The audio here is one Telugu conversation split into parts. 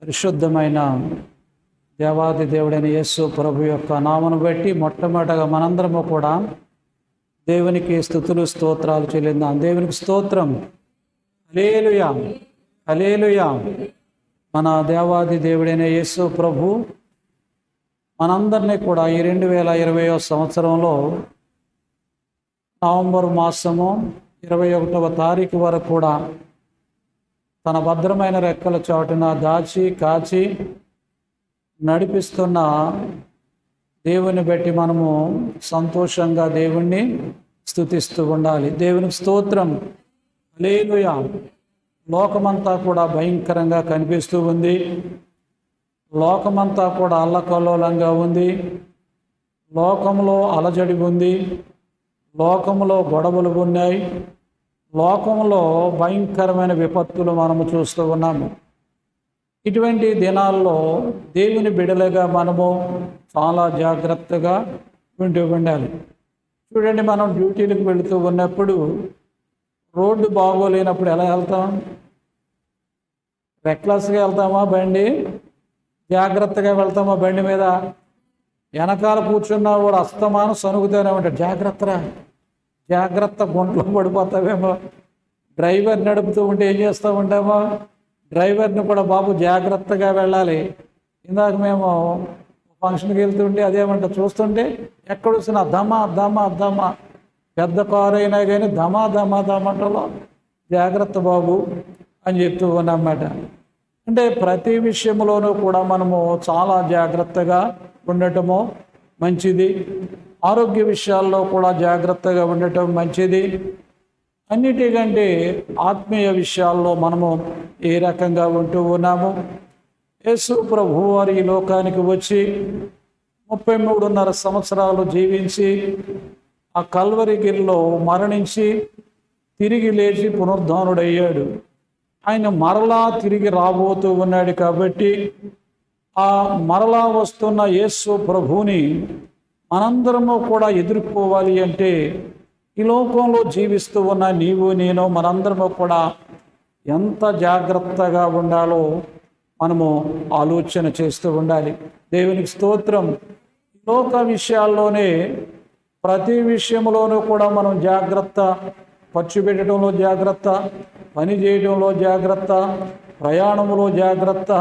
పరిశుద్ధమైన దేవాది దేవుడైన యేసు ప్రభు యొక్క నామను బట్టి మొట్టమొదటగా మనందరము కూడా దేవునికి స్తుతులు స్తోత్రాలు చెల్లిద్దాం. దేవునికి స్తోత్రం. హల్లెలూయా, హల్లెలూయా. మన దేవాది దేవుడైన యేసు ప్రభు మనందరినీ కూడా ఈ 2020 సంవత్సరంలో నవంబర్ మాసము 21వ తారీఖు వరకు కూడా తన భద్రమైన రెక్కల చాటున దాచి కాచి నడిపిస్తున్న దేవుని బట్టి మనము సంతోషంగా దేవుణ్ణి స్తుతిస్తూ ఉండాలి. దేవునికి స్తోత్రం. హల్లెలూయా. లోకమంతా కూడా భయంకరంగా కనిపిస్తూ ఉంది. లోకమంతా కూడా అల్లకల్లోలంగా ఉంది. లోకంలో అలజడి ఉంది. లోకంలో గొడవలు ఉన్నాయి. లోకంలో భయంకరమైన విపత్తులు మనము చూస్తూ ఉన్నాము. ఇటువంటి దినాల్లో దేవుని బిడలుగా మనము చాలా జాగ్రత్తగా ఉండాలి. చూడండి, మనం డ్యూటీలకు వెళుతూ ఉన్నప్పుడు రోడ్డు బాగోలేనప్పుడు ఎలా వెళ్తాం? రెక్లెస్గా వెళ్తామా? బండి జాగ్రత్తగా వెళ్తామా? బండి మీద వెనకాల కూర్చున్నా కూడా అస్తమానం సనుగుతూనే ఉంటాడు. జాగ్రత్తరా, జాగ్రత్త, గుంటలో పడిపోతావేమో. డ్రైవర్ నడుపుతూ ఉంటే ఏం చేస్తూ ఉంటామో, డ్రైవర్ని కూడా బాబు జాగ్రత్తగా వెళ్ళాలి. ఇందాక మేము ఫంక్షన్కి వెళ్తుంటే అదేమంట చూస్తుంటే ఎక్కడ వచ్చినా దమా దమా దమా, పెద్ద కారు అయినా కానీ దమా దమా దమంటలో జాగ్రత్త బాబు అని చెప్తూ ఉన్నమాట. అంటే ప్రతి విషయంలోనూ కూడా మనము చాలా జాగ్రత్తగా ఉండటము మంచిది. ఆరోగ్య విషయాల్లో కూడా జాగ్రత్తగా ఉండటం మంచిది. అన్నిటికంటే ఆత్మీయ విషయాల్లో మనము ఏ రకంగా ఉంటూ ఉన్నాము. యేసు ప్రభువు వారు ఈ లోకానికి వచ్చి 33.5 సంవత్సరాలు జీవించి ఆ కల్వరి గిరిలో మరణించి తిరిగి లేచి పునరుద్ధానుడయ్యాడు. ఆయన మరలా తిరిగి రాబోతూ ఉన్నాడు. కాబట్టి ఆ మరలా వస్తున్న యేసు ప్రభువుని మనందరము కూడా ఎదుర్కోవాలి అంటే ఈ లోకంలో జీవిస్తూ ఉన్న నీవు నేను మనందరము కూడా ఎంత జాగ్రత్తగా ఉండాలో మనము ఆలోచన చేస్తూ ఉండాలి. దేవునికి స్తోత్రం. లోక విషయాల్లోనే ప్రతి విషయంలోనూ కూడా మనం జాగ్రత్త, ఖర్చు పెట్టడంలో జాగ్రత్త, పని చేయడంలో జాగ్రత్త, ప్రయాణంలో జాగ్రత్త,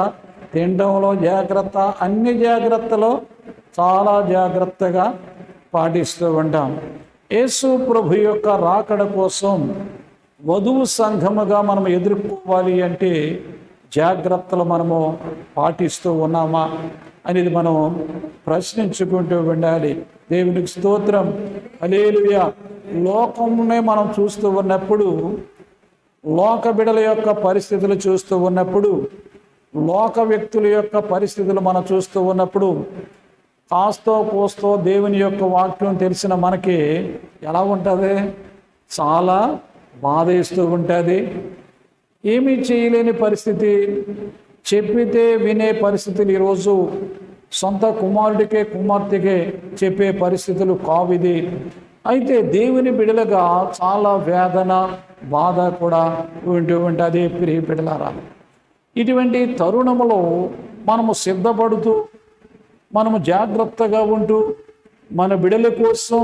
తినడంలో జాగ్రత్త, అన్ని జాగ్రత్తలో చాలా జాగ్రత్తగా పాటిస్తూ ఉంటాం. యేసు ప్రభు యొక్క రాకడ కోసం వధువు సంఘముగా మనం ఎదుర్కోవాలి అంటే జాగ్రత్తలు మనము పాటిస్తూ ఉన్నామా అనేది మనం ప్రశ్నించుకుంటూ ఉండాలి. దేవునికి స్తోత్రం. హల్లెలూయా. లోకంనే మనం చూస్తూ ఉన్నప్పుడు, లోక బిడల యొక్క పరిస్థితులు చూస్తూ ఉన్నప్పుడు, లోక వ్యక్తుల యొక్క పరిస్థితులు మనం చూస్తూ ఉన్నప్పుడు కాస్తో కోస్తో దేవుని యొక్క వాక్యం తెలిసిన మనకి ఎలా ఉంటుంది? చాలా బాధ వేస్తూ ఉంటుంది. ఏమీ చేయలేని పరిస్థితి, చెప్పితే వినే పరిస్థితులు ఈరోజు సొంత కుమారుడికే కుమార్తెకే చెప్పే పరిస్థితులు కావిది. అయితే దేవుని బిడలుగా చాలా వేదన, బాధ కూడా ఉంటూ ఉంటుంది. ప్రియ బిడలారా, ఇటువంటి తరుణములో మనము సిద్ధపడుతూ, మనము జాగ్రత్తగా ఉంటూ, మన బిడల కోసం,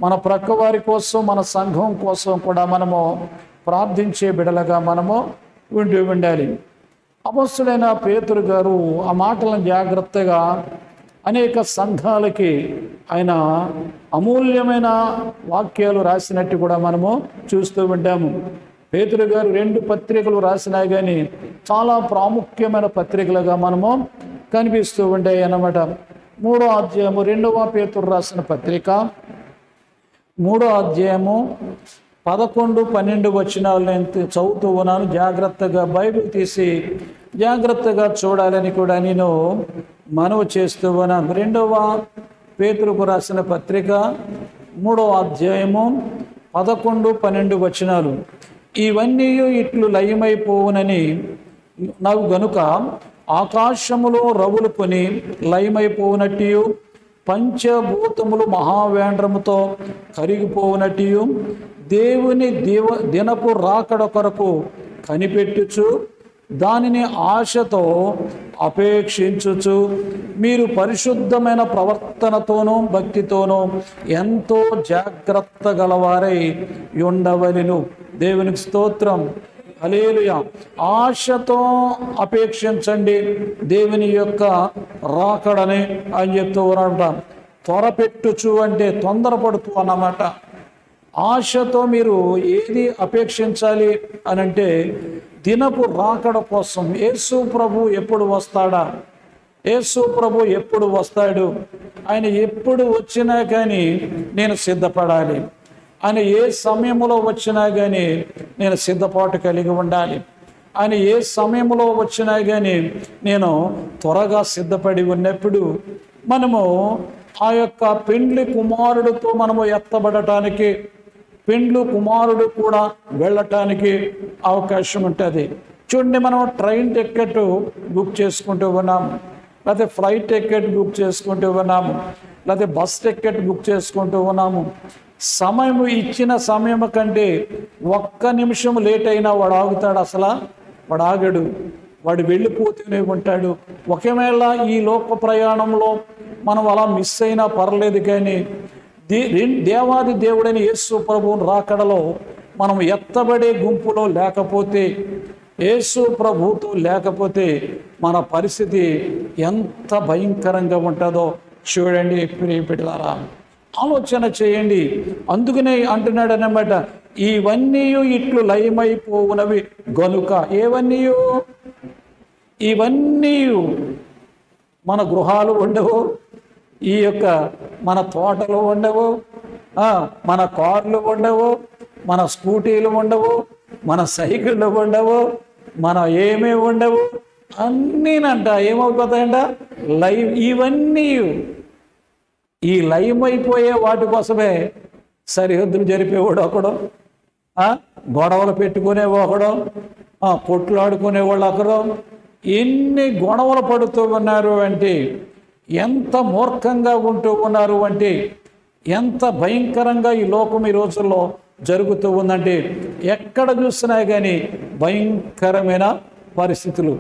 మన ప్రక్క వారి కోసం, మన సంఘం కోసం కూడా మనము ప్రార్థించే బిడలుగా మనము ఉండాలి. అపొస్తలుడైన పేతురు గారు ఆ మాటలను జాగ్రత్తగా అనేక సంఘాలకి ఆయన అమూల్యమైన వాక్యాలు రాసినట్టు కూడా మనము చూస్తూ ఉంటాము. పేతురు గారు 2 పత్రికలు రాసినా కానీ చాలా ప్రాముఖ్యమైన పత్రికలుగా మనము కనిపిస్తూ ఉంటాయి అన్నమాట. 3వ అధ్యాయము 2వ పేతురు రాసిన పత్రిక 3వ అధ్యాయము 11, 12 వచనాలు నేను చదువుతూ ఉన్నాను. జాగ్రత్తగా బైబిల్ తీసి జాగ్రత్తగా చూడాలని కూడా నేను మనవి చేస్తూ ఉన్నాను. 2వ పేతురుకు రాసిన పత్రిక 3వ అధ్యాయము 11, 12 వచనాలు. ఇవన్నీ ఇట్లు లయమైపోవునని నాకు గనుక ఆకాశములో రవులు కొని లయమైపోవునట్టు, పంచభూతములు మహావేంద్రముతో కరిగిపోవునట్టు, దేవుని దినపు రాకడ కొరకు కనిపెట్టుచు దానిని ఆశతో అపేక్షించుచు మీరు పరిశుద్ధమైన ప్రవర్తనతోనూ భక్తితోనూ ఎంతో జాగ్రత్త గలవారై ఉండవలెను. దేవునికి స్తోత్రం. హల్లెలూయా. ఆశతో అపేక్షించండి దేవుని యొక్క రాకడని అని చెప్తూ ఉన్నాడు. త్వరపెట్టుచు అంటే తొందరపడుతూ అన్నమాట. ఆశతో మీరు ఏది అపేక్షించాలి అని అంటే దినపు రాకడ కోసం. యేసు ప్రభు ఎప్పుడు వస్తాడా, యేసు ప్రభు ఎప్పుడు వస్తాడు, ఆయన ఎప్పుడు వచ్చినా కానీ నేను సిద్ధపడాలి, ఆయన ఏ సమయంలో వచ్చినా కానీ నేను సిద్ధపాటు కలిగి ఉండాలి, ఆయన ఏ సమయంలో వచ్చినా కానీ నేను త్వరగా సిద్ధపడి ఉన్నప్పుడు మనము ఆ యొక్క పెండ్లి కుమారుడితో మనము ఎత్తబడటానికి, పెండ్లు కుమారుడు కూడా వెళ్ళటానికి అవకాశం ఉంటుంది. చూడండి, మనం ట్రైన్ టికెట్ బుక్ చేసుకుంటూ ఉన్నాము, లేకపోతే ఫ్లైట్ టికెట్ బుక్ చేసుకుంటూ ఉన్నాము, లేకపోతే బస్ టికెట్ బుక్ చేసుకుంటూ ఉన్నాము. సమయం ఇచ్చిన సమయం కంటే ఒక్క నిమిషం లేట్ అయినా వాడు ఆగుతాడు? అసలు వాడు ఆగడు, వాడు వెళ్ళిపోతూనే ఉంటాడు. ఒకవేళ ఈ లోక ప్రయాణంలో మనం అలా మిస్ అయినా పర్లేదు, కానీ దేవాది దేవుడైన యేసు ప్రభువుని రాకడలో మనం ఎత్తబడే గుంపులో లేకపోతే, యేసు ప్రభువుతో లేకపోతే మన పరిస్థితి ఎంత భయంకరంగా ఉంటుందో చూడండి ప్రియ బిడ్డలారా, ఆలోచన చేయండి. అందుకనే అంటున్నాడు అన్నమాట, ఇవన్నీ ఇట్లు లయమైపోవునవి గనుక. ఇవన్నీ మన గృహాలు ఉండవు, ఈ యొక్క మన తోటలు ఉండవు, మన కార్లు ఉండవు, మన స్కూటీలు ఉండవు, మన సైకిళ్ళు ఉండవు, మన ఏమీ ఉండవు. అన్నీనంట ఏమైపోతాయంట? ఇవన్నీ ఈ లయమైపోయే వాటి కోసమే సరిహద్దులు జరిపేవాడు ఒకడు, గొడవలు పెట్టుకునే ఒకడు, కొట్లాడుకునేవాళ్ళు ఒకరు. ఎన్ని గొడవలు పడుతూ ఉన్నారు అంటే, ఎంత మూర్ఖంగా ఉంటూ ఉన్నారు అంటే, ఎంత భయంకరంగా ఈ లోకం ఈ రోజుల్లో జరుగుతూ ఉందంటే, ఎక్కడ చూసినా కానీ భయంకరమైన పరిస్థితులు.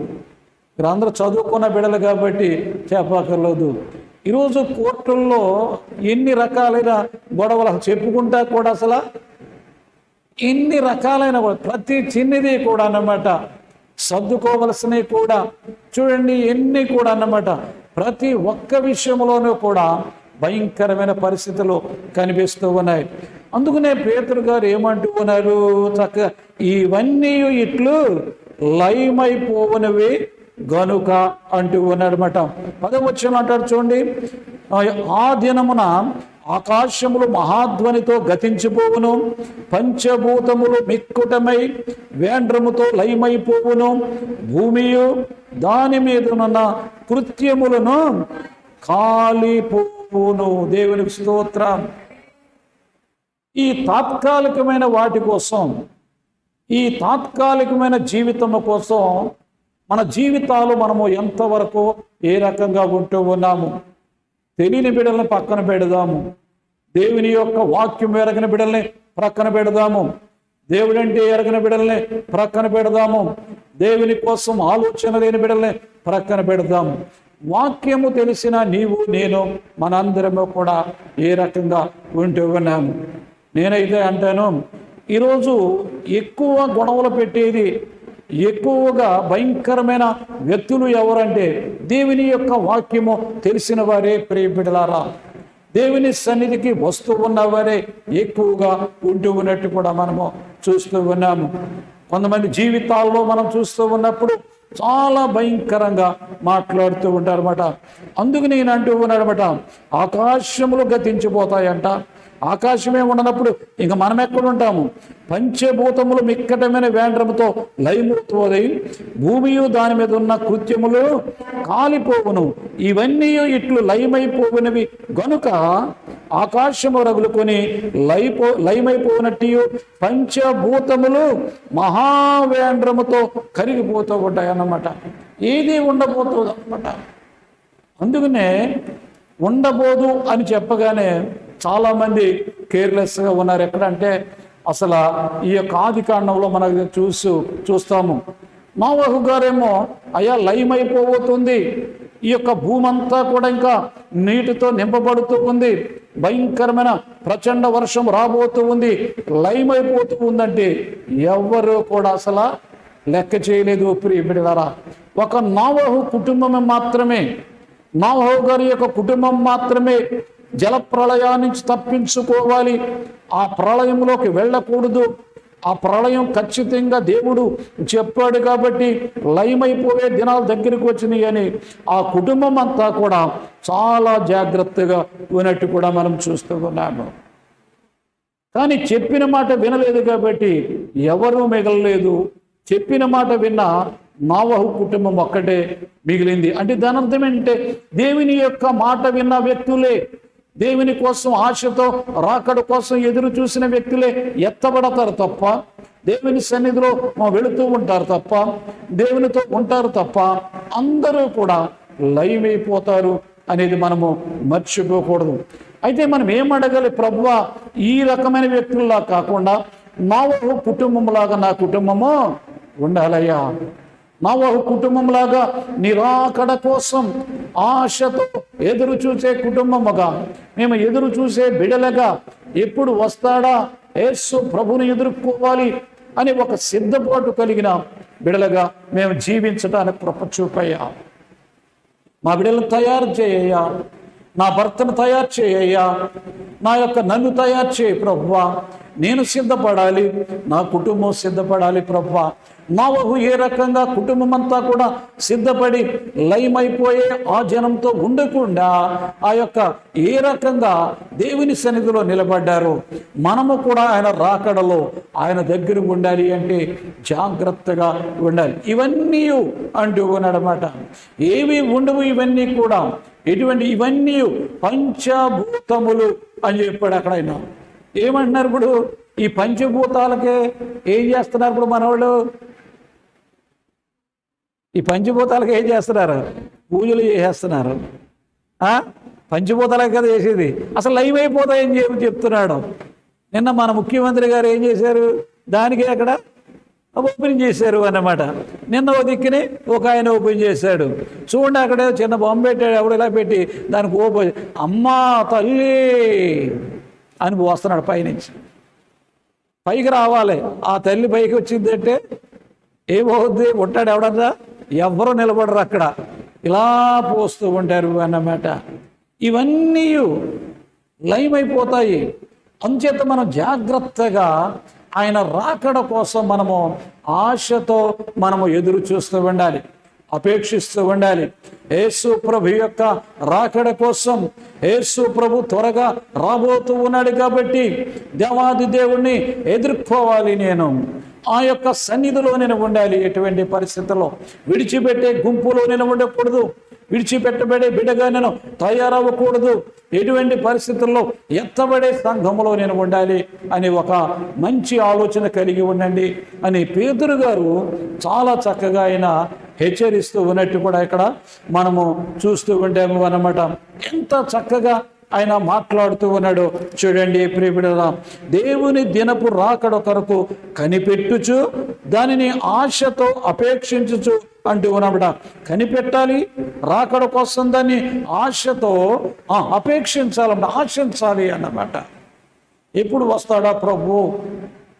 మీరందరూ చదువుకున్న బిడ్డలు కాబట్టి చెప్పక్కర్లేదు. ఈరోజు కోర్టుల్లో ఎన్ని రకాలైన గొడవలు చెప్పుకుంటా కూడా అసలు ఎన్ని రకాలైన ప్రతి చిన్నది కూడా అన్నమాట, సర్దుకోవలసినవి కూడా చూడండి ఎన్ని కూడా అన్నమాట. ప్రతి ఒక్క విషయంలోనూ కూడా భయంకరమైన పరిస్థితులు కనిపిస్తూ ఉన్నాయి. అందుకనే పేతురు గారు ఏమంటూ ఉన్నారు చక్కగా, ఇవన్నీ ఇట్లు లయమైపోవునవి గనుక అంటూ ఉన్నాడనమాట. 10వ వచనం అంటాడు చూడండి, ఆ దినమున ఆకాశములు మహాధ్వనితో గతించిపోవును, పంచభూతములు మిక్కుటమై వేండ్రముతో లయమైపోవును, భూమియు దాని మీదనున్న కృత్యములను కాలిపోవును. దేవునికి స్తోత్రం. ఈ తాత్కాలికమైన వాటి కోసం, ఈ తాత్కాలికమైన జీవితము కోసం మన జీవితాలు మనము ఎంతవరకు ఏ రకంగా ఉంటూ ఉన్నాము? తెలియని బిడ్డల్ని పక్కన పెడదాము, దేవుని యొక్క వాక్యం ఎరగని బిడ్డల్ని ప్రక్కన పెడదాము, దేవుడంటే ఎరగని బిడ్డల్ని ప్రక్కన పెడదాము, దేవుని కోసం ఆలోచన లేని బిడ్డల్ని ప్రక్కన పెడదాము. వాక్యము తెలిసిన నీవు నేను మనందరము కూడా ఏ రకంగా ఉంటూ ఉన్నాము. నేనైతే అంటాను, ఈరోజు ఎక్కువ గొడవలు పెట్టేది, ఎక్కువగా భయంకరమైన వ్యక్తులు ఎవరంటే దేవుని యొక్క వాక్యము తెలిసిన వారే. ప్రియ బిడ్డలారా, దేవుని సన్నిధికి వస్తూ ఉన్నవారే ఎక్కువగా ఉంటూ ఉన్నట్టు కూడా మనము చూస్తూ ఉన్నాము. కొంతమంది జీవితాల్లో మనం చూస్తూ ఉన్నప్పుడు చాలా భయంకరంగా మాట్లాడుతూ ఉంటారన్నమాట. అందుకు నేను అంటూ ఉన్నాడనమాట, ఆకాశములు గతించిపోతాయంట. ఆకాశమే ఉండనప్పుడు ఇంక మనం ఎక్కడ ఉంటాము? పంచభూతములు మిక్కటమైన వేండ్రముతో లయమవుతుంది, భూమియు దాని మీద ఉన్న కృత్యములు కాలిపోవును, ఇవన్నీ ఇట్లు లయమైపోవునవి గనుక ఆకాశము రగులుకొని లయమైపోనట్టు పంచభూతములు మహావేంద్రముతో కరిగిపోతూ ఉంటాయి అన్నమాట. ఏది ఉండబోతుంది అన్నమాట. అందుకనే ఉండబోదు అని చెప్పగానే చాలామంది కేర్లెస్గా ఉన్నారు. ఎక్కడంటే అసలు ఈ యొక్క ఆదికాండంలో మనకు చూస్తాము, నోవహు గారేమో అయ్యా లయమైపోతుంది, ఈ యొక్క భూమి అంతా కూడా ఇంకా నీటితో నింపబడుతూ ఉంది, భయంకరమైన ప్రచండ వర్షం రాబోతూ ఉంది, లయమైపోతూ ఉందంటే ఎవరు కూడా అసలు లెక్క చేయలేదు. ప్రియ బిడ్డలారా, ఒక నోవహు కుటుంబం మాత్రమే, నోవహు గారి యొక్క కుటుంబం మాత్రమే జలప్రళయాన్ని నుంచి తప్పించుకోవాలి, ఆ ప్రళయంలోకి వెళ్ళకూడదు, ఆ ప్రళయం ఖచ్చితంగా దేవుడు చెప్పాడు కాబట్టి లయమైపోయే దినాలు దగ్గరికి వచ్చినాయి అని ఆ కుటుంబం అంతా కూడా చాలా జాగ్రత్తగా ఉన్నట్టు కూడా మనం చూస్తూ ఉన్నాము. కానీ చెప్పిన మాట వినలేదు కాబట్టి ఎవరూ మిగలలేదు. చెప్పిన మాట విన్న నోవహు కుటుంబం ఒక్కటే మిగిలింది. అంటే దాని అర్థం ఏంటంటే దేవుని యొక్క మాట విన్న వ్యక్తులే, దేవుని కోసం ఆశతో రాకడ కోసం ఎదురు చూసిన వ్యక్తులే ఎత్తబడతారు తప్ప, దేవుని సన్నిధిలో వెళుతూ ఉంటారు తప్ప, దేవునితో ఉంటారు తప్ప అందరూ కూడా లయమైపోతారు అనేది మనము మర్చిపోకూడదు. అయితే మనం ఏం అడగాలి? ప్రభువా, ఈ రకమైన వ్యక్తుల్లా కాకుండా నోవహు కుటుంబంలాగా నా కుటుంబము ఉండాలయ్యా, నోవహు కుటుంబంలాగా నిరాకడ కోసం ఆశతో ఎదురు చూసే కుటుంబముగా, మేము ఎదురు చూసే బిడలగా, ఎప్పుడు వస్తాడా యేసు ప్రభుని ఎదుర్కోవాలి అని ఒక సిద్ధపాటు కలిగిన బిడలగా మేము జీవించడానికి కృప చూపయ్యా. మా బిడ్డలను తయారు చేయయ్యా, నా భర్తను తయారు చేయయ్యా, నా యొక్క నన్ను తయారు చేయ ప్రభువా. నేను సిద్ధపడాలి, నా కుటుంబం సిద్ధపడాలి ప్రభువా. నోవహు ఏ రకంగా కుటుంబం అంతా కూడా సిద్ధపడి లయమైపోయే ఆ జనంతో ఉండకుండా ఆ యొక్క ఏ రకంగా దేవుని సన్నిధిలో నిలబడ్డారో మనము కూడా ఆయన రాకడలో ఆయన దగ్గర ఉండాలి అంటే జాగ్రత్తగా ఉండాలి. ఇవన్నీ అంటూ ఉన్నాడనమాట. ఏవి ఉండవు ఇవన్నీ కూడా, ఎటువంటి ఇవన్నీ పంచభూతములు అని చెప్పాడు అక్కడ ఆయన. ఏమంటున్నారు ఇప్పుడు? ఈ పంచభూతాలకే ఏం చేస్తున్నారు ఇప్పుడు మనవాళ్ళు? ఈ పంచభూతాలకు ఏం చేస్తున్నారు? పూజలు చేసేస్తున్నారు. పంచభూతాలకు కదా చేసేది, అసలు లయమైపోతాయని చెప్తున్నాడు. నిన్న మన ముఖ్యమంత్రి గారు ఏం చేశారు? దానికి అక్కడ ఓపెన్ చేశారు అన్నమాట. నిన్న ఓ దిక్కుని ఒక ఆయన ఓపెన్ చేశాడు. చూడండి, అక్కడ చిన్న బొమ్మ పెట్టాడు, ఎవడు ఇలా పెట్టి దానికి ఓపెన్, అమ్మా తల్లి అని పోస్తున్నాడు పైనుంచి. పైకి రావాలి, ఆ తల్లి పైకి వచ్చిందంటే ఏమవుద్ది? ఉంటాడు ఎవడన్నా? ఎవరు నిలబడరు అక్కడ, ఇలా పోస్తూ ఉంటారు అన్నమాట. ఇవన్నీ లయమైపోతాయి. అంచేత మనం జాగ్రత్తగా ఆయన రాకడ కోసం మనము ఆశతో మనము ఎదురు చూస్తూ ఉండాలి, అపేక్షిస్తూ ఉండాలి. యేసు ప్రభు యొక్క రాకడ కోసం యేసు ప్రభు త్వరగా రాబోతూ ఉన్నాడు కాబట్టి దేవాది దేవుణ్ణి ఎదుర్కోవాలి. నేను ఆ యొక్క సన్నిధిలో నేను ఉండాలి. ఎటువంటి పరిస్థితుల్లో విడిచిపెట్టే గుంపులో నేను ఉండకూడదు, విడిచిపెట్టబడే బిడ్డగా నేను తయారవ్వకూడదు, ఎటువంటి పరిస్థితుల్లో ఎత్తబడే సంఘంలో నేను ఉండాలి అని ఒక మంచి ఆలోచన కలిగి ఉండండి అని పేతురు గారు చాలా చక్కగా ఆయన హెచ్చరిస్తూ ఉన్నట్టు కూడా ఇక్కడ మనము చూస్తూ ఉంటాము అన్నమాట. ఎంత చక్కగా ఆయన మాట్లాడుతూ ఉన్నాడు చూడండి ప్రియబిడ్డలారా. దేవుని దినపు రాకడ కొరకు కనిపెట్టుచు దానిని ఆశతో అపేక్షించుచు అంటూ ఉన్నమాట. కనిపెట్టాలి, రాకడ కోసం దాన్ని ఆశతో అపేక్షించాలన్నమాట, ఆశించాలి అన్నమాట. ఎప్పుడు వస్తాడా ప్రభు?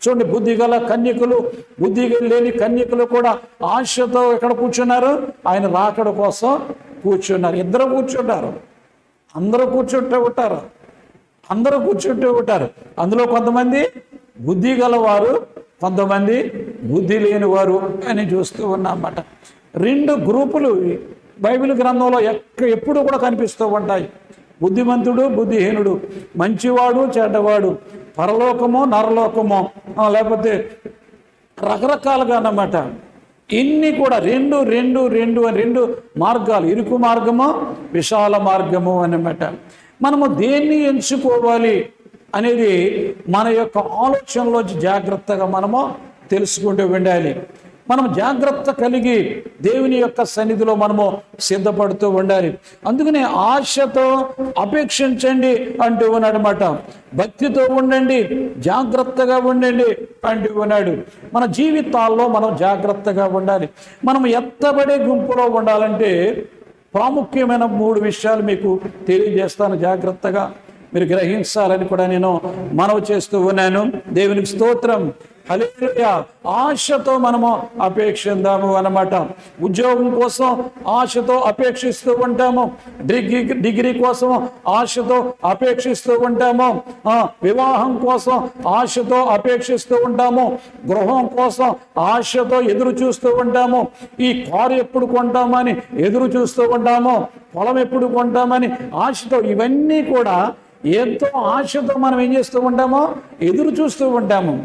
చూడండి, బుద్ధి గల కన్యకులు, బుద్ధి లేని కన్యకులు కూడా ఆశతో ఎక్కడ కూర్చున్నారు? ఆయన రాకడ కోసం కూర్చున్నారు. ఇద్దరు కూర్చుంటారు, అందరూ కూర్చుంటూ ఉంటారు, అందరూ కూర్చుంటూ ఉంటారు. అందులో కొంతమంది బుద్ధి గలవారు, కొంతమంది బుద్ధి లేనివారు అని చూస్తూ ఉన్నమాట. రెండు గ్రూపులు బైబిల్ గ్రంథంలో ఎప్పుడు కూడా కనిపిస్తూ ఉంటాయి. బుద్ధిమంతుడు, బుద్ధిహీనుడు, మంచివాడు, చెడ్డవాడు, పరలోకమో నరలోకమో, లేకపోతే రకరకాలుగా అన్నమాట. ఇన్ని కూడా రెండు రెండు రెండు రెండు మార్గాలు, ఇరుకు మార్గము, విశాల మార్గము అన్నమాట. మనము దేన్ని ఎంచుకోవాలి అనేది మన యొక్క ఆలోచనలోంచి జాగ్రత్తగా మనము తెలుసుకుంటూ ఉండాలి. మనం జాగ్రత్త కలిగి దేవుని యొక్క సన్నిధిలో మనము సిద్ధపడుతూ ఉండాలి. అందుకనే ఆశతో అపేక్షించండి అంటూ ఉన్నాడనమాట. భక్తితో ఉండండి, జాగ్రత్తగా ఉండండి అంటూ ఉన్నాడు. మన జీవితాల్లో మనం జాగ్రత్తగా ఉండాలి. మనం ఎత్తబడే గుంపులో ఉండాలంటే ప్రాముఖ్యమైన 3 విషయాలు మీకు తెలియజేస్తాను. జాగ్రత్తగా మీరు గ్రహించాలని కూడా నేను మనవి చేస్తూ ఉన్నాను. దేవునికి స్తోత్రం. హల్లెలూయా. ఆశతో మనము అపేక్షిద్దాము అన్నమాట. ఉద్యోగం కోసం ఆశతో అపేక్షిస్తూ ఉంటాము, డిగ్రీ కోసం ఆశతో అపేక్షిస్తూ ఉంటాము, వివాహం కోసం ఆశతో అపేక్షిస్తూ ఉంటాము, గృహం కోసం ఆశతో ఎదురు చూస్తూ ఉంటాము, ఈ కారు ఎప్పుడు కొంటామని ఎదురు చూస్తూ ఉంటాము, పొలం ఎప్పుడు కొంటామని ఆశతో, ఇవన్నీ కూడా ఎంతో ఆశతో మనం ఏం చేస్తూ ఉంటామో ఎదురు చూస్తూ ఉంటాము.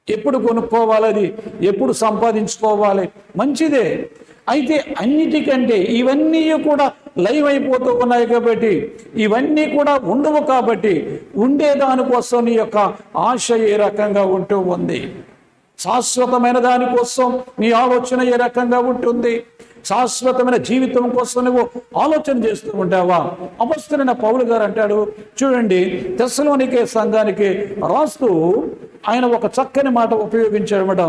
ఎప్పుడు కొనుక్కోవాలి, అది ఎప్పుడు సంపాదించుకోవాలి, మంచిదే. అయితే అన్నిటికంటే ఇవన్నీ కూడా లైవ్ అయిపోతూ ఉన్నాయి కాబట్టి, ఇవన్నీ కూడా ఉండవు కాబట్టి, ఉండేదానికోసం నీ యొక్క ఆశ ఏ రకంగా ఉంటూ ఉంది, శాశ్వతమైన దానికోసం నీ ఆలోచన ఏ రకంగా ఉంటుంది, శాశ్వతమైన జీవితం కోసం నువ్వు ఆలోచన చేస్తూ ఉంటావా? అపొస్తలుడైన పౌలు గారు అంటాడు చూడండి, తెస్సలోనికే సంఘానికి రాస్తూ ఆయన ఒక చక్కని మాట ఉపయోగించాడన్నమాట.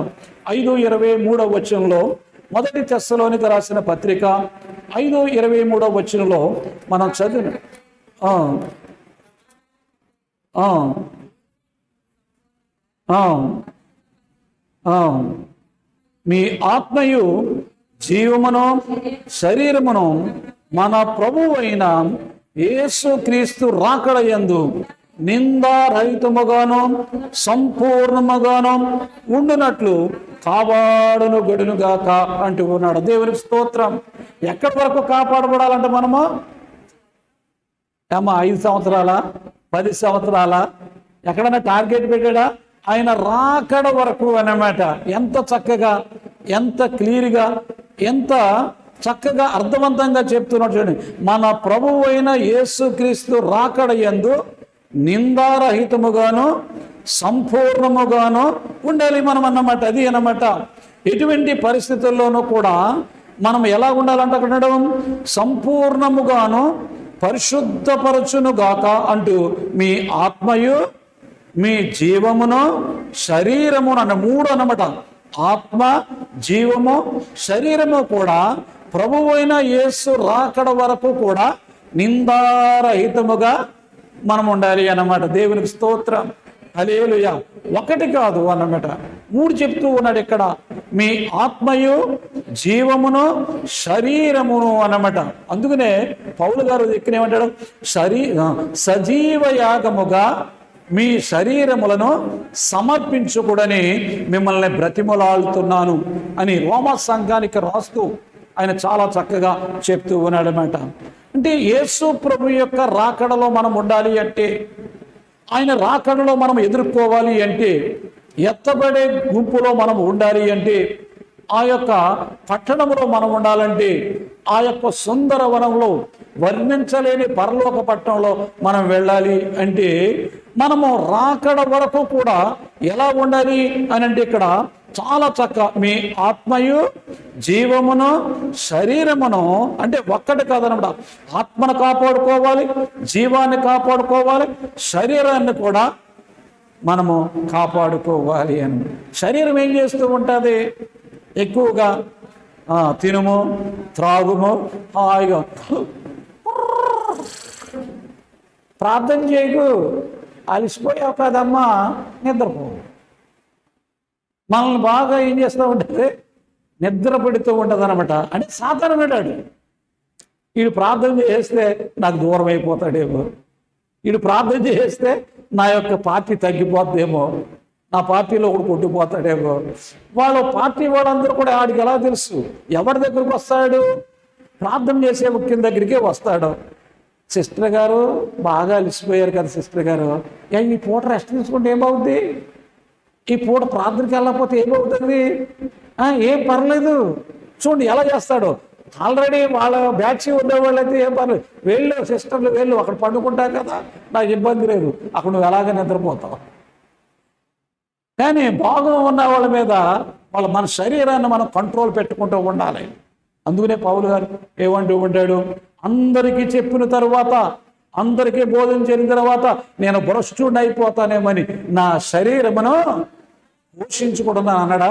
5:23 మొదటి తెస్సలోనికి రాసిన పత్రిక 5:23 మనం చదివిన మీ ఆత్మయు జీవమును శరీరమును మన ప్రభువు అయిన యేసుక్రీస్తు రాకడ యందు నిందారహితముగాను సంపూర్ణముగాను ఉండునట్లు కాపాడును గడునుగాక అంటూ ఉన్నాడు. దేవునికి స్తోత్రం. ఎక్కడి వరకు కాపాడబడాలంటే మనము 5 సంవత్సరాల 10 సంవత్సరాల ఎక్కడైనా టార్గెట్ పెట్టాడా? ఆయన రాకడ వరకు అన్నమాట. ఎంత చక్కగా, ఎంత క్లియర్గా, ఎంత చక్కగా అర్థవంతంగా చెప్తున్నాడు చూడండి. మన ప్రభువు అయిన యేసుక్రీస్తు రాకడ యందు నిందారహితముగాను సంపూర్ణముగాను ఉండాలి మనం అన్నమాట. అది అన్నమాట. ఎటువంటి పరిస్థితుల్లోనూ కూడా మనం ఎలా ఉండాలంటే అక్కడ సంపూర్ణముగాను పరిశుద్ధపరచునుగాక అంటూ మీ ఆత్మయు మీ జీవమును శరీరమును అన్న 3 అన్నమాట. ఆత్మ, జీవము, శరీరము కూడా ప్రభువు అయిన యేసు రాకడ వరకు కూడా నిందారహితముగా మనం ఉండాలి అన్నమాట. దేవునికి స్తోత్రం. హల్లెలూయా. 1 కాదు అన్నమాట, 3 చెప్తూ ఉన్నాడు ఇక్కడ. మీ ఆత్మయు జీవమును శరీరమును అన్నమాట. అందుకనే పౌలు గారు ఇక్కడ ఏమంటాడు? సజీవ యాగముగా మీ శరీరములను సమర్పించుకుడని మిమ్మల్ని బ్రతిమలాడుతున్నాను అని రోమా సంఘానికి రాస్తూ ఆయన చాలా చక్కగా చెప్తూ ఉన్నాడనమాట. అంటే యేసు ప్రభు యొక్క రాకడలో మనం ఉండాలి అంటే, ఆయన రాకడలో మనం ఎదుర్కోవాలి అంటే, ఎత్తబడే గుంపులో మనం ఉండాలి అంటే, ఆ యొక్క పట్టణంలో మనం ఉండాలంటే, ఆ యొక్క సుందర వనంలో వర్ణించలేని పరలోక పట్టణంలో మనం వెళ్ళాలి అంటే, మనము రాకడ వరకు కూడా ఎలా ఉండాలి అని అంటే ఇక్కడ చాలా మీ ఆత్మయు జీవమును శరీరమును అంటే ఒక్కటి కాదనమాట. ఆత్మను కాపాడుకోవాలి, జీవాన్ని కాపాడుకోవాలి, శరీరాన్ని కూడా మనము కాపాడుకోవాలి అని. శరీరం ఏం చేస్తూ ఉంటుంది? ఎక్కువగా తినుము, త్రాగుము, హాయిగా ప్రార్థన చేయకు, అలసిపోయావు కదమ్మా, నిద్రపో. మనల్ని బాగా ఏం చేస్తూ ఉంటుంది? నిద్ర పెడుతూ ఉంటుంది అనమాట. అంటే సాతాను విన్నాడు, వీడు ప్రార్థన చేస్తే నాకు దూరం అయిపోతాడేమో, వీడు ప్రార్థన చేస్తే నా యొక్క పార్టీ తగ్గిపోద్దేమో, నా పార్టీలో ఒకడు కొట్టిపోతాడేమో. వాళ్ళ పార్టీ వాళ్ళందరూ కూడా ఆడికి ఎలా తెలుసు ఎవరి దగ్గరికి వస్తాడు? ప్రార్థన చేసే ముఖ్యం దగ్గరికే వస్తాడు. సిస్టర్ గారు బాగా అలసిపోయారు కదా సిస్టర్ గారు, ఈ పూట రెస్ట్ తీసుకుంటే ఏమవుద్ది? ఈ పూట ప్రార్థనకి వెళ్ళకపోతే ఏమవుతుంది? ఏం పర్లేదు. చూడండి ఎలా చేస్తాడు. ఆల్రెడీ వాళ్ళ బ్యాచ్ ఉండేవాళ్ళు అయితే ఏం పర్లేదు, వెళ్ళు సిస్టర్లు వెళ్ళు, అక్కడ పండుకుంటారు కదా, నాకు ఇబ్బంది లేదు, అక్కడ నువ్వు ఎలాగ నిద్రపోతావు. కానీ బాగా ఉన్న వాళ్ళ మీద మన శరీరాన్ని మనం కంట్రోల్ పెట్టుకుంటూ ఉండాలి. అందుకనే పౌలు గారు ఏమంటూ ఉంటాడు, అందరికీ చెప్పిన తర్వాత, అందరికీ బోధన చేసిన తర్వాత నేను భ్రష్టుడిని అయిపోతానేమని నా శరీరమును పోషించుకుంటున్నాను అన్నాడా?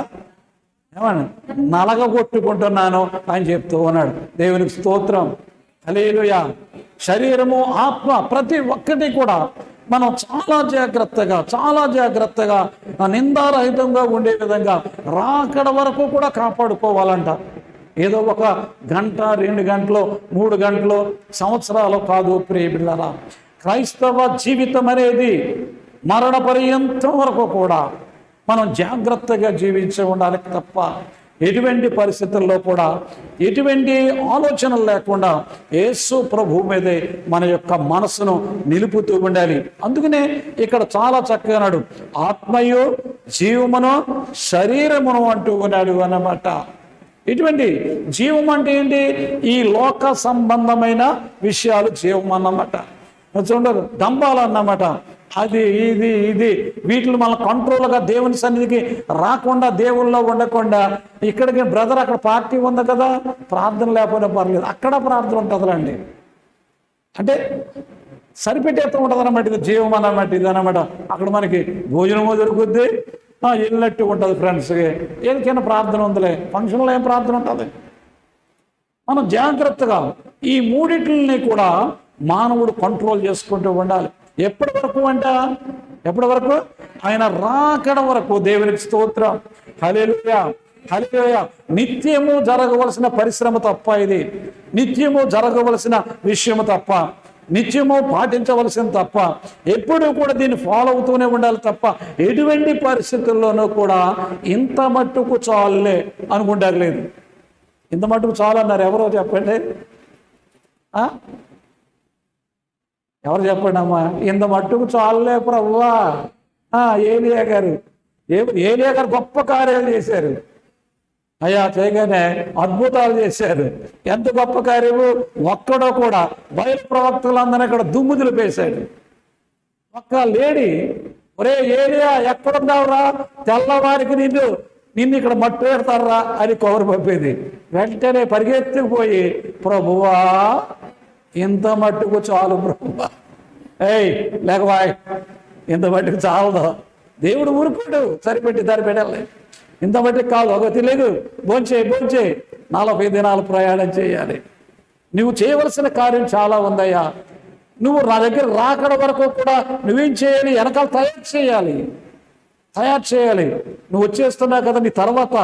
ఏమన్నా నలగగొట్టుకుంటున్నాను అని చెప్తూ ఉన్నాడు. దేవునికి స్తోత్రం. హల్లెలూయా. శరీరము, ఆత్మ ప్రతి ఒక్కటి కూడా మనం చాలా జాగ్రత్తగా నిందారహితంగా ఉండే విధంగా రాకడ వరకు కూడా కాపాడుకోవాలంట. ఏదో ఒక గంట, 2 గంటలు, 3 గంటలు, సంవత్సరాలు కాదు ప్రియబిడ్డలారా. క్రైస్తవ జీవితం అనేది మరణ పర్యంతం వరకు కూడా మనం జాగ్రత్తగా జీవించి ఉండాలి తప్ప ఎటువంటి పరిస్థితుల్లో కూడా ఎటువంటి ఆలోచనలు లేకుండా యేసు ప్రభు మీదే మన యొక్క మనసును నిలుపుతూ ఉండాలి. అందుకనే ఇక్కడ చాలా చక్కగా అన్నాడు, ఆత్మయు జీవమును శరీరమును అంటూ ఉన్నాడు అన్నమాట. ఇటువంటి జీవం అంటే ఏంటి? ఈ లోక సంబంధమైన విషయాలు జీవం అన్నమాట. చూడరు డంబాలు అన్నమాట. అది ఇది వీటిని మన కంట్రోల్గా దేవుని సన్నిధికి రాకుండా, దేవుల్లో ఉండకుండా, ఇక్కడికి బ్రదర్ అక్కడ పార్టీ ఉంది కదా, ప్రార్థన లేకపోయినా పర్లేదు, అక్కడ ప్రార్థన ఉంటుందండి. అంటే సరిపెట్టేస్తూ ఉంటుంది అన్నమాట. ఇది జీవం అన్నమాట, ఇది అన్నమాట. అక్కడ మనకి భోజనము దొరుకుద్ది, వెళ్ళినట్టు ఉంటుంది. ఫ్రెండ్స్కి ఏదికైనా ప్రార్థన ఉందిలే, ఫంక్షన్లో ఏం ప్రార్థన ఉంటుంది. మనం జాగ్రత్తగా ఈ మూడింటిని కూడా మానవుడు కంట్రోల్ చేసుకుంటూ ఉండాలి. ఎప్పటి వరకు అంట? ఎప్పటి వరకు? ఆయన రాకడ వరకు. దేవునికి స్తోత్రం. హల్లెలూయా, హల్లెలూయా. నిత్యము జరగవలసిన పరిశ్రమ తప్ప ఇది, నిత్యము జరగవలసిన విషయము తప్ప, నిత్యము పాటించవలసిన తప్ప, ఎప్పుడూ కూడా దీన్ని ఫాలో అవుతూనే ఉండాలి తప్ప ఎటువంటి పరిస్థితుల్లోనూ కూడా ఇంత మట్టుకు చాలులే అనుకుంటారు. ఇంత మట్టుకు చాలు అన్నారు. ఎవరో చెప్పండి, ఎవరు చెప్పండి అమ్మా. ఇంత మట్టుకు చాలులే ప్రభువా. ఏలియా గారు గొప్ప కార్యాలు చేశారు అయ్యా, చేయగానే అద్భుతాలు చేశారు. ఎంత గొప్ప కార్యము! ఒక్కడో కూడా బయలు ప్రవక్తలందరూ ఇక్కడ దుమ్ము దులిపేశాడు. ఒక్క లేడీ, ఒరే ఏలియా ఎక్కడున్నావురా, తెల్లవారికి నిన్ను ఇక్కడ మట్టు పెడతారా అని కవరు పంపేది. వెంటనే పరిగెత్తుకుపోయి, ప్రభువా ఇంత మట్టుకు చాలు ప్రభువా, లేకవాయ్ ఇంత మట్టుకు చాలదు. దేవుడు ఊరుకోడు, సరిపెట్టాలి. ఇంత మట్టుకు కాదు, ఒక తెలియదు, భోంచేయి 40 దినాలు ప్రయాణం చేయాలి. నువ్వు చేయవలసిన కార్యం చాలా ఉందయ్యా. నువ్వు నా దగ్గర రాకడ వరకు కూడా నువ్వేం చేయాలి? వెనకాల తయారు చేయాలి. నువ్వు వచ్చేస్తున్నావు కదా, నీ తర్వాత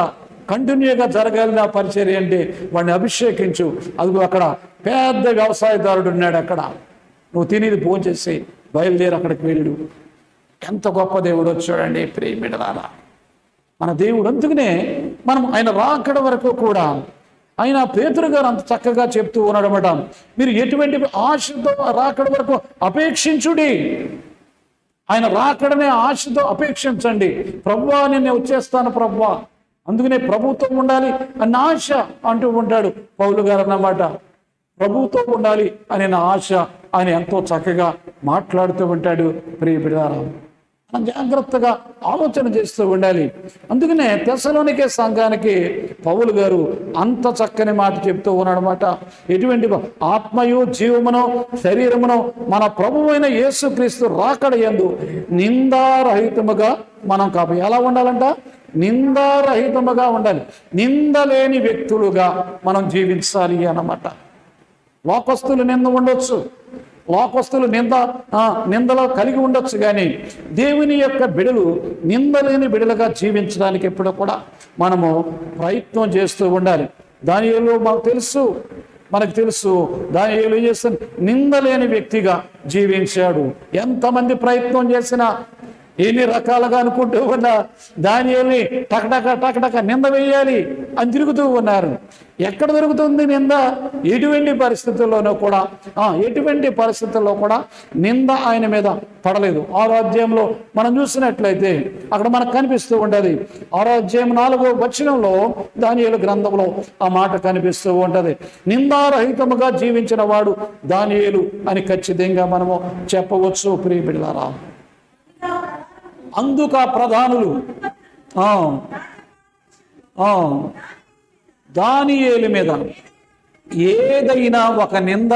కంటిన్యూగా జరగాలి నా పరిచర్య అంటే వాడిని అభిషేకించు. అది అక్కడ పెద్ద వ్యవసాయదారుడు ఉన్నాడు. అక్కడ నువ్వు తినేది భోంచేసి బయలుదేరి అక్కడికి వెళ్ళు. ఎంత గొప్ప దేవుడు వచ్చాడండి ప్రియమిడలారా మన దేవుడు. అందుకనే మనం ఆయన రాకడ వరకు కూడా, ఆయన పేతురు గారు అంత చక్కగా చెప్తూ ఉన్నాడనమాట, మీరు ఎటువంటి ఆశతో రాకడ వరకు అపేక్షించుడి. ఆయన రాకడనే ఆశతో అపేక్షించండి. ప్రభువా నేను వచ్చేస్తాను ప్రభువా. అందుకనే ప్రభుతో ఉండాలి అన్న ఆశ అంటూ ఉంటాడు పౌలు గారు అన్నమాట. ప్రభుతో ఉండాలి అనే నా ఆశ ఆయన ఎంతో చక్కగా మాట్లాడుతూ ఉంటాడు. ప్రియబిడ్డలారా మనం జాగ్రత్తగా ఆలోచన చేస్తూ ఉండాలి. అందుకనే తెస్సలోనికే సంఘానికి పౌలు గారు అంత చక్కని మాట చెప్తూ ఉన్నాడనమాట. ఎటువంటి ఆత్మయు జీవమును శరీరమును మన ప్రభువైన యేసుక్రీస్తు రాకడ యందు నిందారహితముగా మనం ఎలా ఉండాలంట? నిందారహితముగా ఉండాలి. నిందలేని వ్యక్తులుగా మనం జీవించాలి అన్నమాట. లోకస్తులు నింద ఉండొచ్చు, లోకస్తులు నిందలో కలిగి ఉండొచ్చు, కానీ దేవుని యొక్క బిడలు నిందలేని బిడలుగా జీవించడానికి ఎప్పుడు కూడా మనము ప్రయత్నం చేస్తూ ఉండాలి. దానియేలు మనకు తెలుసు దానియేలు చేసిన నిందలేని వ్యక్తిగా జీవించాడు. ఎంతమంది ప్రయత్నం చేసినా, ఎన్ని రకాలుగా అనుకుంటూ ఉన్నా దానియేలుని టకటక నింద వేయాలి అని తిరుగుతూ ఉన్నారు. ఎక్కడ దొరుకుతుంది నింద? ఎటువంటి పరిస్థితుల్లో కూడా నింద ఆయన మీద పడలేదు. 6వ అధ్యాయంలో మనం చూసినట్లయితే అక్కడ మనకు కనిపిస్తూ ఉంటుంది. 6వ అధ్యాయం 4వ వచనంలో దానియేలు గ్రంథంలో ఆ మాట కనిపిస్తూ ఉంటుంది. నిందారహితముగా జీవించిన వాడు దానియేలు అని ఖచ్చితంగా మనము చెప్పవచ్చు. ప్రియబిడ్డలారా, అందుక ప్రధానులు దానియేలు మీద ఏదైనా ఒక నింద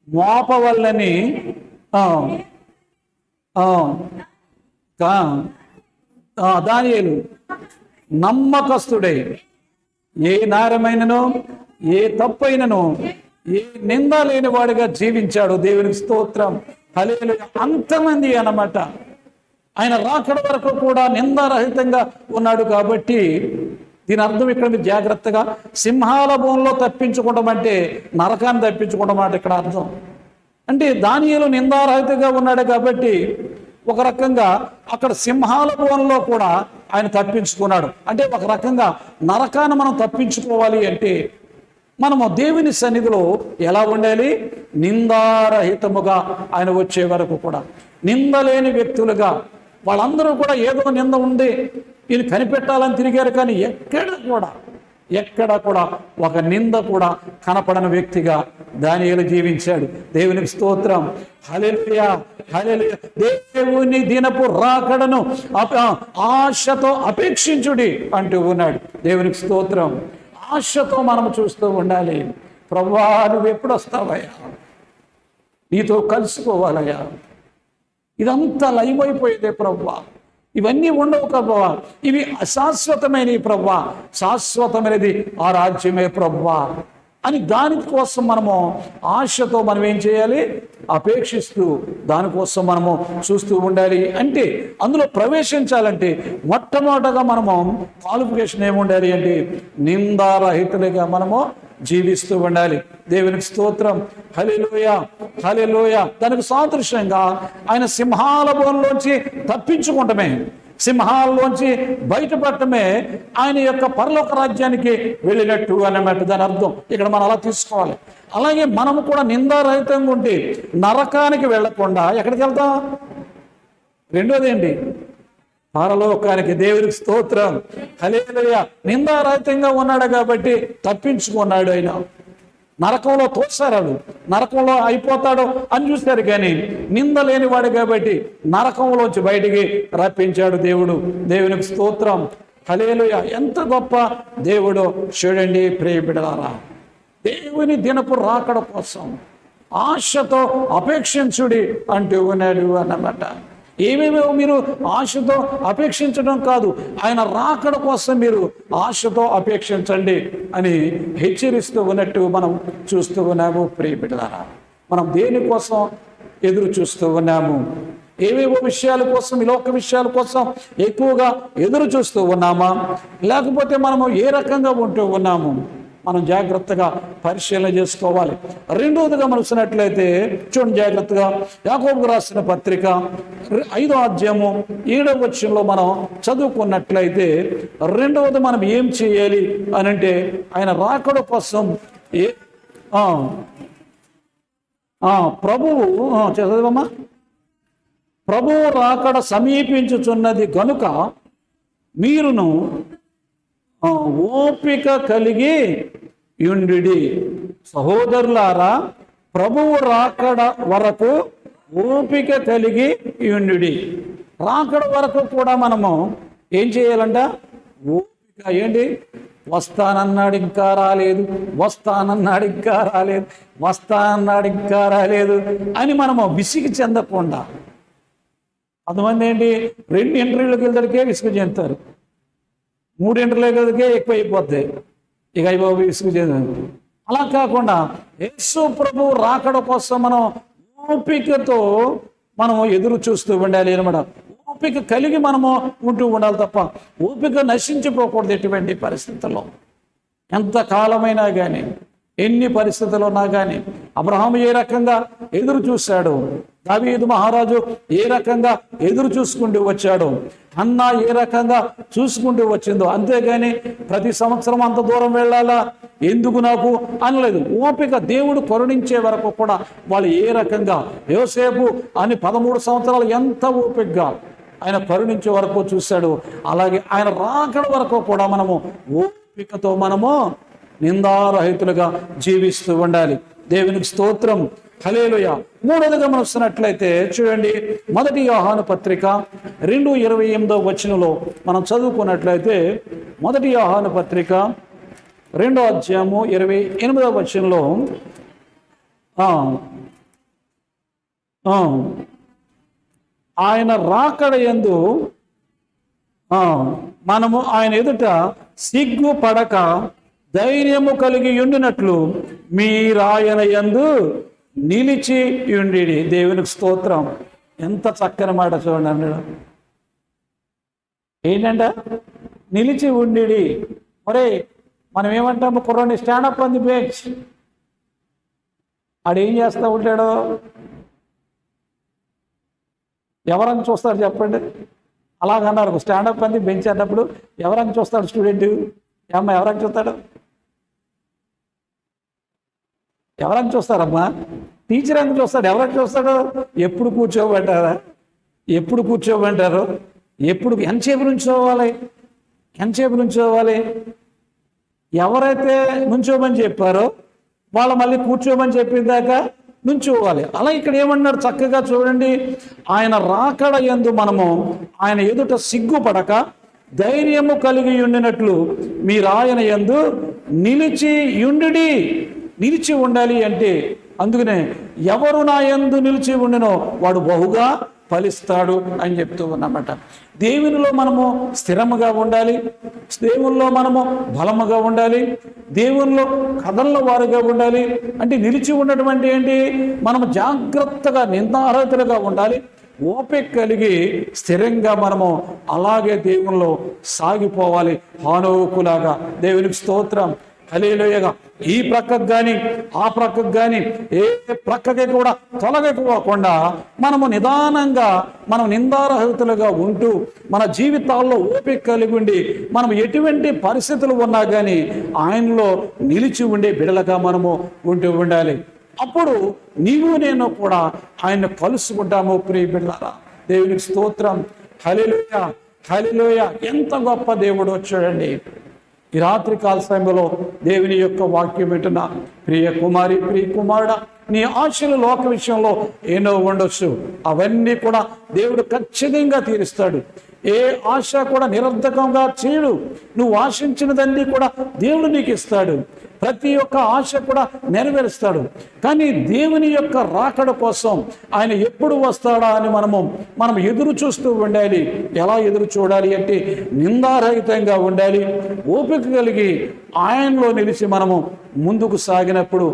మోపవల్లని దానియేలు నమ్మకస్తుడై ఏ నేరమైనను ఏ తప్పైనను ఏ నింద లేని వాడిగా జీవించాడు. దేవునికి స్తోత్రం. హల్లెలూయా. అంతమంది అన్నమాట. ఆయన రాకడ వరకు కూడా నిందారహితంగా ఉన్నాడు. కాబట్టి దీని అర్థం ఇక్కడ మీరు జాగ్రత్తగా, సింహాల భూమిలో తప్పించుకోవడం అంటే నరకాన్ని తప్పించుకోవడం అంటే ఇక్కడ అర్థం. అంటే దానియేలు నిందారహితంగా ఉన్నాడు కాబట్టి ఒక రకంగా అక్కడ సింహాల భూమిలో కూడా ఆయన తప్పించుకున్నాడు. అంటే ఒక రకంగా నరకాన్ని మనం తప్పించుకోవాలి అంటే మనము దేవుని సన్నిధిలో ఎలా ఉండాలి? నిందారహితముగా ఆయన వచ్చే వరకు కూడా నిందలేని వ్యక్తులుగా. వాళ్ళందరూ కూడా ఏదో నింద ఉంది ఈయన కనిపెట్టాలని తిరిగారు, కానీ ఎక్కడ కూడా ఒక నింద కూడా కనపడని వ్యక్తిగా దానియేలు జీవించాడు. దేవునికి స్తోత్రం. హల్లెలూయా, హల్లెలూయా. దేవుని దినపు రాకడను ఆశతో అపేక్షించుడి అంటూ ఉన్నాడు. దేవునికి స్తోత్రం. ఆశతో మనం చూస్తూ ఉండాలి. ప్రభువా, నువ్వు ఎప్పుడు వస్తావయ్యా? నీతో కలుసుకోవాలయ్యా. ఇదంతా లయమైపోయేదే ప్రభువా. ఇవన్నీ ఉండవు ప్రభువా. ఇవి అశాశ్వతమైనవి ప్రభువా. శాశ్వతమైనది ఆ రాజ్యమే ప్రభువా అని దానికోసం మనము ఆశతో మనం ఏం చేయాలి? అపేక్షిస్తూ దానికోసం మనము చూస్తూ ఉండాలి. అంటే అందులో ప్రవేశించాలంటే మొట్టమొదటగా మనము క్వాలిఫికేషన్ ఏముండాలి అంటే నిందారహితులుగా మనము జీవిస్తూ ఉండాలి. దేవునికి స్తోత్రం. హల్లెలూయా, హల్లెలూయా. దానికి సాదృశ్యంగా ఆయన సింహాల బోన్లోంచి తప్పించుకుంటమే, సింహాల్లోంచి బయటపడటమే ఆయన యొక్క పరలోక రాజ్యానికి వెళ్ళినట్టు అన్నమాట దాని అర్థం. ఇక్కడ మనం అలా తీసుకోవాలి. అలాగే మనము కూడా నిందారహితంగా ఉంటే నరకానికి వెళ్ళకుండా ఎక్కడికి వెళ్తాం? రెండోది ఏంటి? పరలోకానికి. దేవునికి స్తోత్రం. హల్లెలూయా. నిందారహితంగా ఉన్నాడు కాబట్టి తప్పించుకున్నాడు. ఆయన నరకంలో తోసారాడు, నరకంలో అయిపోతాడు అని చూశారు, కానీ నింద లేనివాడు కాబట్టి నరకంలోంచి బయటికి రప్పించాడు దేవుడు. దేవునికి స్తోత్రం. హల్లెలూయా. ఎంత గొప్ప దేవుడు చూడండి ప్రియబిడ్డలారా. దేవుని దినపు రాకడ కోసం ఆశతో అపేక్షించుడి అంటూ ఉన్నాడు అన్నమాట. ఏమేమో మీరు ఆశతో అపేక్షించడం కాదు, ఆయన రాకడ కోసం మీరు ఆశతో అపేక్షించండి అని హెచ్చరిస్తూ ఉన్నట్టు మనం చూస్తూ ఉన్నాము ప్రియబిడ్డలారా. మనం దేనికోసం ఎదురు చూస్తూ ఉన్నాము? ఏవేవో విషయాల కోసం, ఈ లోక విషయాల కోసం ఎక్కువగా ఎదురు చూస్తూ ఉన్నామా, లేకపోతే మనము ఏ రకంగా ఉంటూ ఉన్నాము? మనం జాగ్రత్తగా పరిశీలన చేసుకోవాలి. రెండవదిగా మనం చూసినట్లయితే చూడండి జాగ్రత్తగా, యాకోబుకు రాసిన పత్రిక 5వ అధ్యాయము 7వ వచనంలో మనం చదువుకున్నట్లయితే రెండవది మనం ఏం చేయాలి అని అంటే ఆయన రాకడ కోసం ప్రభువు చదవమ్మా. ప్రభువు రాకడ సమీపించుచున్నది గనుక మీరును ఓపిక కలిగి యుండి. సహోదరులారా, ప్రభువు రాకడ వరకు ఓపిక కలిగి యుండి. రాకడ వరకు కూడా మనము ఏం చేయాలంట? ఓపిక. ఏంటి? వస్తానన్నాడు ఇంకా రాలేదు, వస్తానన్నాడు ఇంకా రాలేదు, వస్తానన్నాడు ఇంకా రాలేదు అని మనము విసిగి చెందకుండా. కొంతమంది ఏంటి 2 ఇంటర్వ్యూలకు వెళ్తాడికే విసుగు చెందుతారు, 3 ఇంటర్వ్యూలకే ఎక్కువ అయిపోతాయి, ఇక అయిపోయి విసుగు చెందారు. అలా కాకుండా యేసు ప్రభు రాకడ కోసం మనం ఓపికతో మనము ఎదురు చూస్తూ ఉండాలి అనమాట. ఓపిక కలిగి మనము ఉంటూ ఉండాలి తప్ప ఓపిక నశించిపోకూడదు ఎటువంటి పరిస్థితుల్లో. ఎంత కాలమైనా కానీ, ఎన్ని పరిస్థితులు ఉన్నా కానీ అబ్రహాము ఏ రకంగా ఎదురు చూశాడు, దావీదు మహారాజు ఏ రకంగా ఎదురు చూసుకుంటూ వచ్చాడు, అన్న ఏ రకంగా చూసుకుంటూ వచ్చిందో, అంతేగాని ప్రతి సంవత్సరం అంత దూరం వెళ్ళాలా ఎందుకు నాకు అనలేదు. ఓపిక దేవుడు కరుణించే వరకు కూడా వాళ్ళు ఏ రకంగా, యోసేపు అని 13 సంవత్సరాలు ఎంత ఓపికగా ఆయన కరుణించే వరకు చూశాడు. అలాగే ఆయన రాకడ వరకు కూడా మనము ఓపికతో మనము నిందారహితులుగా జీవిస్తూ ఉండాలి. దేవునికి స్తోత్రం. హల్లెలూయా. మూడోదిగా మనం వస్తున్నట్లయితే చూడండి, 1 యోహాను పత్రిక 2:28 మనం చదువుకున్నట్లయితే 1 యోహాను పత్రిక 2:28 ఆయన రాకడ యందు మనము ఆయన ఎదుట సిగ్గుపడక ధైర్యము కలిగి ఉండినట్లు మీరాయన యందు నిలిచి ఉండి. దేవునికి స్తోత్రం. ఎంత చక్కని మాట చూడండి అన్నాడు. ఏంటంట? నిలిచి ఉండి. మరే మనం ఏమంటాము, కుర్రాన్ని స్టాండప్ ఆన్ ది బెంచ్. ఆడేం చేస్తూ ఉంటాడు? ఎవరని చూస్తాడు చెప్పండి? అలాగన్నారు, స్టాండప్ ఆన్ ది బెంచ్ అన్నప్పుడు ఎవరని చూస్తాడు స్టూడెంట్? ఏమ్మా ఎవరని చూస్తాడు? ఎవరని చూస్తారమ్మా? టీచర్ ఎందుకు చూస్తాడు? ఎవరని చూస్తాడు? ఎప్పుడు కూర్చోబెట్టారా? ఎప్పుడు కూర్చోబెట్టారు? ఎంతసేపు నుంచోవాలి? ఎవరైతే నుంచోమని చెప్పారో వాళ్ళు మళ్ళీ కూర్చోమని చెప్పిన దాకా నుంచోవాలి. అలా ఇక్కడ ఏమన్నాడు చక్కగా చూడండి, ఆయన రాకడ యందు మనము ఆయన ఎదుట సిగ్గుపడక ధైర్యము కలిగి ఉండినట్లు మీరు ఆయన యందు నిలిచి ఉండాలి అంటే, అందుకనే ఎవరు నా యందు నిలిచి ఉండినో వాడు బహుగా ఫలిస్తాడు అని చెప్తూ ఉన్నమాట. దేవునిలో మనము స్థిరముగా ఉండాలి, దేవునిలో మనము బలముగా ఉండాలి, దేవునిలో కథల్లో వారుగా ఉండాలి. అంటే నిలిచి ఉండటం అంటే ఏంటి? మనము జాగ్రత్తగా నిందారహితులుగా ఉండాలి, ఓపిక కలిగి స్థిరంగా మనము అలాగే దేవునిలో సాగిపోవాలి, హానోకులాగా. దేవునికి స్తోత్రం. హల్లెలూయా. ఈ ప్రక్కకు కానీ ఆ ప్రక్కకు కానీ ఏ ప్రక్కకి కూడా తొలగిపోకుండా మనము నిదానంగా మనం నిందారహితులుగా ఉంటూ మన జీవితాల్లో ఓపిక కలిగి ఉండి మనం ఎటువంటి పరిస్థితులు ఉన్నా కానీ ఆయనలో నిలిచి ఉండే బిడలుగా మనము ఉంటూ ఉండాలి. అప్పుడు నీవు నేను కూడా ఆయన్ని కలుసుకుంటాము. ప్రియ బిడ్డలారా, దేవునికి స్తోత్రం. హల్లెలూయా, హల్లెలూయా. ఎంత గొప్ప దేవుడు చూడండి. ఈ రాత్రి కాల సమయంలో దేవుని యొక్క వాక్యం వింటున్న ప్రియ కుమారి, ప్రియ కుమారుడా, నీ ఆశలు లోక విషయంలో ఏనో ఉండొచ్చు, అవన్నీ కూడా దేవుడు ఖచ్చితంగా తీరుస్తాడు. ఏ ఆశ కూడా నిరర్ధకంగా చేయడు. నువ్వు ఆశించినదన్నీ కూడా దేవుడు నీకు ఇస్తాడు. ప్రతి ఒక్క ఆశ కూడా నెరవేరుస్తాడు. కానీ దేవుని యొక్క రాకడ కోసం ఆయన ఎప్పుడు వస్తాడా అని మనం ఎదురు చూస్తూ ఉండాలి. ఎలా ఎదురు చూడాలి అంటే నిందారహితంగా ఉండాలి, ఓపిక కలిగి ఆయనలో నిలిచి మనము ముందుకు సాగినప్పుడు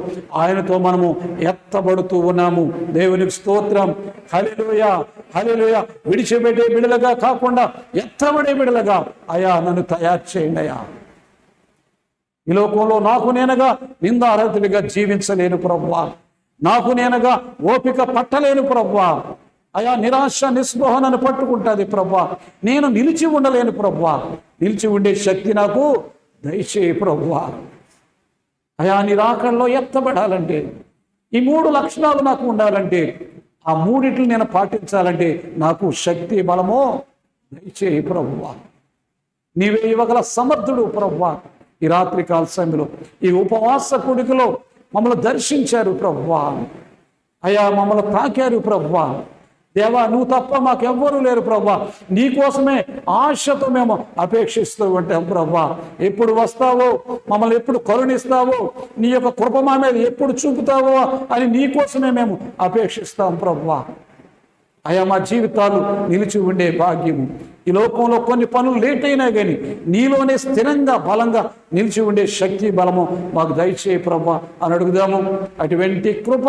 ఆయనతో మనము ఎత్తబడుతూ ఉన్నాము. దేవునికి స్తోత్రం. హల్లెలూయా, హల్లెలూయా. విడిచిపెట్టే బిడలుగా కాకుండా ఎత్తబడే బిడలుగా అయా నన్ను తయారు చేయండి అయ్యా. ఈ లోకంలో నాకు నేనుగా నిందారహితుడిగా జీవించలేను ప్రభువా, నాకు నేనుగా ఓపిక పట్టలేను ప్రభువా. అయా నిరాశ నిస్పృహ నన్ను పట్టుకుంటుంది ప్రభువా. నేను నిలిచి ఉండలేను ప్రభువా. నిలిచి ఉండే శక్తి నాకు దయచేయి ప్రభువా. అయా నీ రాకడలో ఎత్తబడాలంటే ఈ 3 లక్షణాలు నాకు ఉండాలంటే, ఆ 3 నేను పాటించాలంటే నాకు శక్తి బలమో దయచేయి ప్రభువా. నీవే ఇవ్వగల సమర్థుడు ప్రభువా. ఈ రాత్రి కాల సమయంలో ఈ ఉపవాస కూడికలో మమ్మల్ని దర్శించారు ప్రభువా. అయ్యా మమ్మల్ని తాకారు ప్రభువా. దేవా నువ్వు తప్ప మాకెవ్వరూ లేరు ప్రభువా. నీకోసమే ఆశతో మేము అపేక్షిస్తూ ఉంటాం ప్రభువా. ఎప్పుడు వస్తావో, మమ్మల్ని ఎప్పుడు కరుణిస్తావో, నీ యొక్క కృప మా మీద ఎప్పుడు చూపుతావో అని నీకోసమే మేము అపేక్షిస్తాం ప్రభువా. అయా మా జీవితాలు నిలిచి ఉండే భాగ్యము. ఈ లోకంలో కొన్ని పనులు లేట్ అయినా కానీ నీలోనే స్థిరంగా బలంగా నిలిచి ఉండే శక్తి బలము మాకు దయచేయి ప్రభువా అని అడుగుదాము. అటువంటి కృప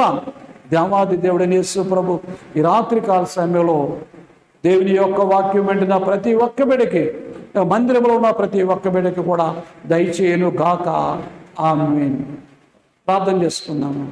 దేవాది దేవుడని యేసు ప్రభు ఈ రాత్రి కాల సమయంలో దేవుని యొక్క వాక్యం వెంటనే ప్రతి ఒక్క బిడ్డకి, మందిరంలో ఉన్న ప్రతి ఒక్క బిడ్డకి కూడా దయచేయను గాక. ఆమేన్. ప్రార్థన చేసుకుందాము.